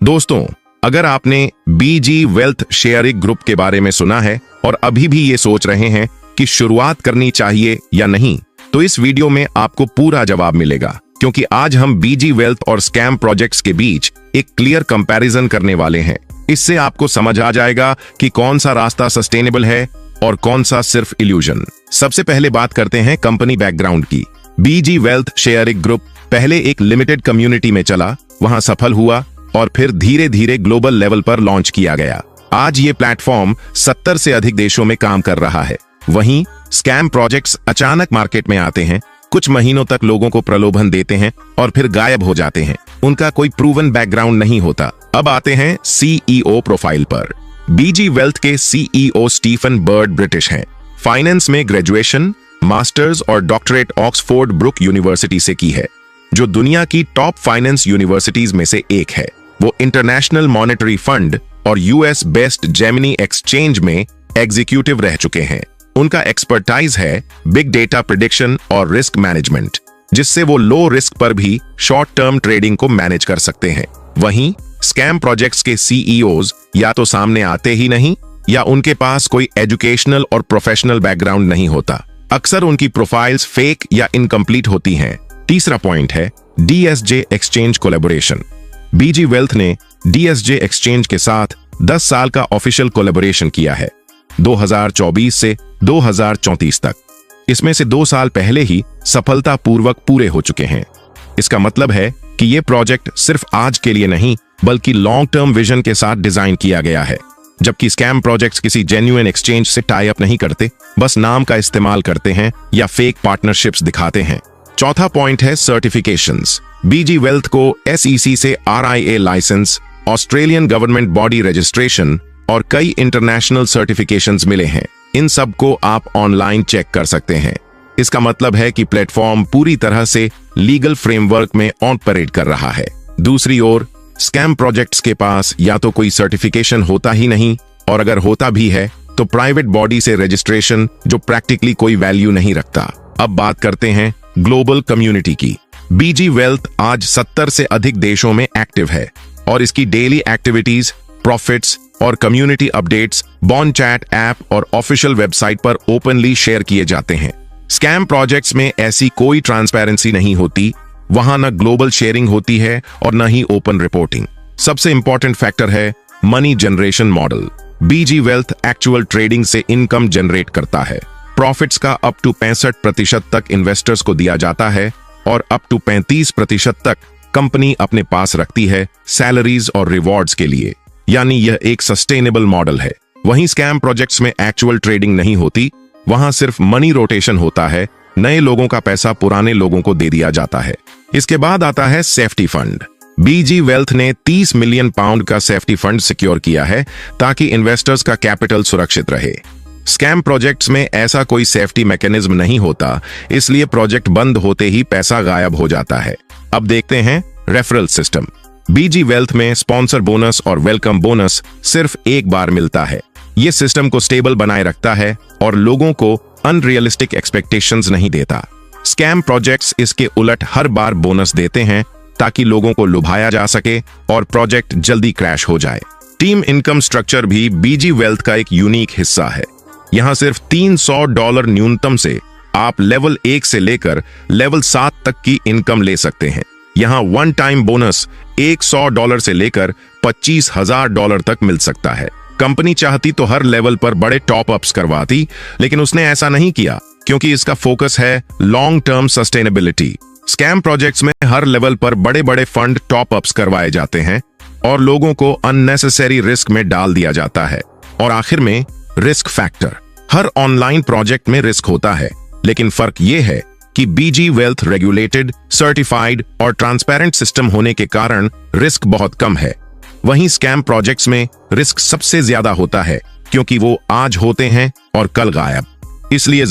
दोस्तों, अगर आपने बीजी वेल्थ शेयरिंग ग्रुप के बारे में सुना है और अभी भी ये सोच रहे हैं कि शुरुआत करनी चाहिए या नहीं, तो इस वीडियो में आपको पूरा जवाब मिलेगा, क्योंकि आज हम बीजी वेल्थ और स्कैम प्रोजेक्ट्स के बीच एक क्लियर कंपैरिजन करने वाले हैं। इससे आपको समझ आ जाएगा कि कौन सा रास्ता सस्टेनेबल है और कौन सा सिर्फ इल्यूजन। सबसे पहले बात करते हैं कंपनी बैकग्राउंड की। बीजी वेल्थ शेयरिंग ग्रुप पहले एक लिमिटेड कम्युनिटी में चला, वहां सफल हुआ और फिर धीरे धीरे ग्लोबल लेवल पर लॉन्च किया गया। आज ये प्लेटफॉर्म 70 से अधिक देशों में काम कर रहा है। वहीं स्कैम प्रोजेक्ट्स अचानक मार्केट में आते हैं, कुछ महीनों तक लोगों को प्रलोभन देते हैं और फिर गायब हो जाते हैं। उनका कोई प्रूवन बैकग्राउंड नहीं होता। अब आते हैं सीईओ प्रोफाइल पर। बीजी वेल्थ के सीईओ स्टीफन बर्ड ब्रिटिश हैं। फाइनेंस में ग्रेजुएशन, मास्टर्स और डॉक्टरेट ऑक्सफोर्ड ब्रुक यूनिवर्सिटी से की है, जो दुनिया की टॉप फाइनेंस यूनिवर्सिटीज में से एक है। वो इंटरनेशनल मॉनेटरी फंड और यूएस बेस्ड जेमिनी एक्सचेंज में एग्जीक्यूटिव रह चुके हैं। उनका एक्सपर्टाइज है बिग डेटा प्रेडिक्शन और रिस्क मैनेजमेंट, जिससे वो लो रिस्क पर भी शॉर्ट टर्म ट्रेडिंग को मैनेज कर सकते हैं। वहीं स्कैम प्रोजेक्ट्स के सीईओज या तो सामने आते ही नहीं, या उनके पास कोई एजुकेशनल और प्रोफेशनल बैकग्राउंड नहीं होता। अक्सर उनकी प्रोफाइल्स फेक या इनकम्प्लीट होती हैं। तीसरा पॉइंट है डीएसजे एक्सचेंज कोलैबोरेशन। बीजी वेल्थ ने डीएसजे एक्सचेंज के साथ 10 साल का ऑफिशियल कोलैबोरेशन किया है, 2024 से 2034 तक। इसमें से 2 साल पहले ही सफलतापूर्वक पूरे हो चुके हैं। इसका मतलब है कि यह प्रोजेक्ट सिर्फ आज के लिए नहीं, बल्कि लॉन्ग टर्म विजन के साथ डिजाइन किया गया है। जबकि स्कैम प्रोजेक्ट्स किसी जेन्युइन एक्सचेंज से टाई अप नहीं करते, बस नाम का इस्तेमाल करते हैं या फेक पार्टनरशिप्स दिखाते हैं। चौथा पॉइंट है सर्टिफिकेशंस। बीजी वेल्थ को एसईसी से RIA license, Australian government body registration और कई इंटरनेशनल सर्टिफिकेशंस मिले हैं। इन सब को आप ऑनलाइन चेक कर सकते हैं। इसका मतलब है कि प्लेटफॉर्म पूरी तरह से लीगल फ्रेमवर्क में ऑपरेट कर रहा है। दूसरी ओर स्कैम प्रोजेक्ट्स के पास या तो कोई सर्टिफिकेशन होता ही नहीं, और अगर होता भी है तो प्राइवेट बॉडी से रजिस्ट्रेशन, जो प्रैक्टिकली कोई वैल्यू नहीं रखता। अब बात करते हैं ग्लोबल कम्युनिटी की। बीजी वेल्थ आज 70 से अधिक देशों में एक्टिव है और इसकी डेली एक्टिविटीज, प्रॉफिट्स और community updates bond chat app और ऑफिशियल वेबसाइट पर ओपनली शेयर किए जाते हैं। स्कैम प्रोजेक्ट्स में ऐसी कोई ट्रांसपेरेंसी नहीं होती। वहां न ग्लोबल शेयरिंग होती है और न ही ओपन रिपोर्टिंग। सबसे इंपॉर्टेंट फैक्टर है मनी जनरेशन मॉडल। बीजी वेल्थ एक्चुअल ट्रेडिंग से इनकम जनरेट करता है। प्रॉफिट्स का अप टू 65% तक इन्वेस्टर्स को दिया जाता है और अप टू 35% तक कंपनी अपने पास रखती है सैलरीज और रिवॉर्ड्स के लिए। यानी यह एक सस्टेनेबल मॉडल है। वहीं स्कैम प्रोजेक्ट्स में एक्चुअल ट्रेडिंग नहीं होती। वहां सिर्फ मनी रोटेशन होता है। नए लोगों का पैसा पुराने लोगों को दे दिया जाता है। इसके बाद आता है सेफ्टी फंड। बीजी वेल्थ ने 30 मिलियन पाउंड का सेफ्टी फंड सिक्योर किया है, ताकि इन्वेस्टर्स का कैपिटल सुरक्षित रहे। स्कैम प्रोजेक्ट्स में ऐसा कोई सेफ्टी मैकेनिज्म नहीं होता, इसलिए प्रोजेक्ट बंद होते ही पैसा गायब हो जाता है। अब देखते हैं रेफरल सिस्टम। बीजी वेल्थ में स्पॉन्सर बोनस और वेलकम बोनस सिर्फ एक बार मिलता है। यह सिस्टम को स्टेबल बनाए रखता है और लोगों को अनरियलिस्टिक एक्सपेक्टेशंस नहीं देता। स्कैम प्रोजेक्ट्स इसके उलट हर बार बोनस देते हैं, ताकि लोगों को लुभाया जा सके और प्रोजेक्ट जल्दी क्रैश हो जाए। टीम इनकम स्ट्रक्चर भी बीजी वेल्थ का एक यूनिक हिस्सा है। यहां सिर्फ $300 न्यूनतम से आप लेवल 1 से लेकर लेवल 7 तक की इनकम ले सकते हैं। यहां वन टाइम बोनस $100 से लेकर $25,000 तक मिल सकता है। कंपनी चाहती तो हर लेवल पर बड़े टॉप अप्स करवाती, लेकिन उसने ऐसा नहीं किया, क्योंकि इसका फोकस है long term sustainability. Scam projects में हर लेवल पर बड़े बड़े फंड टॉप अप्स करवाए जाते हैं और लोगों को अननेसेसरी रिस्क में डाल दिया जाता है। और आखिर में रिस्क फैक्टर। हर ऑनलाइन प्रोजेक्ट में रिस्क होता है, लेकिन फर्क यह है कि बीजी वेल्थ रेगुलेटेड, सर्टिफाइड और ट्रांसपेरेंट सिस्टम होने के कारण रिस्क बहुत कम है। वहीं स्कैम प्रोजेक्ट्स में रिस्क सबसे ज्यादा होता है, क्योंकि वो आज होते हैं और कल गायब। इसलिए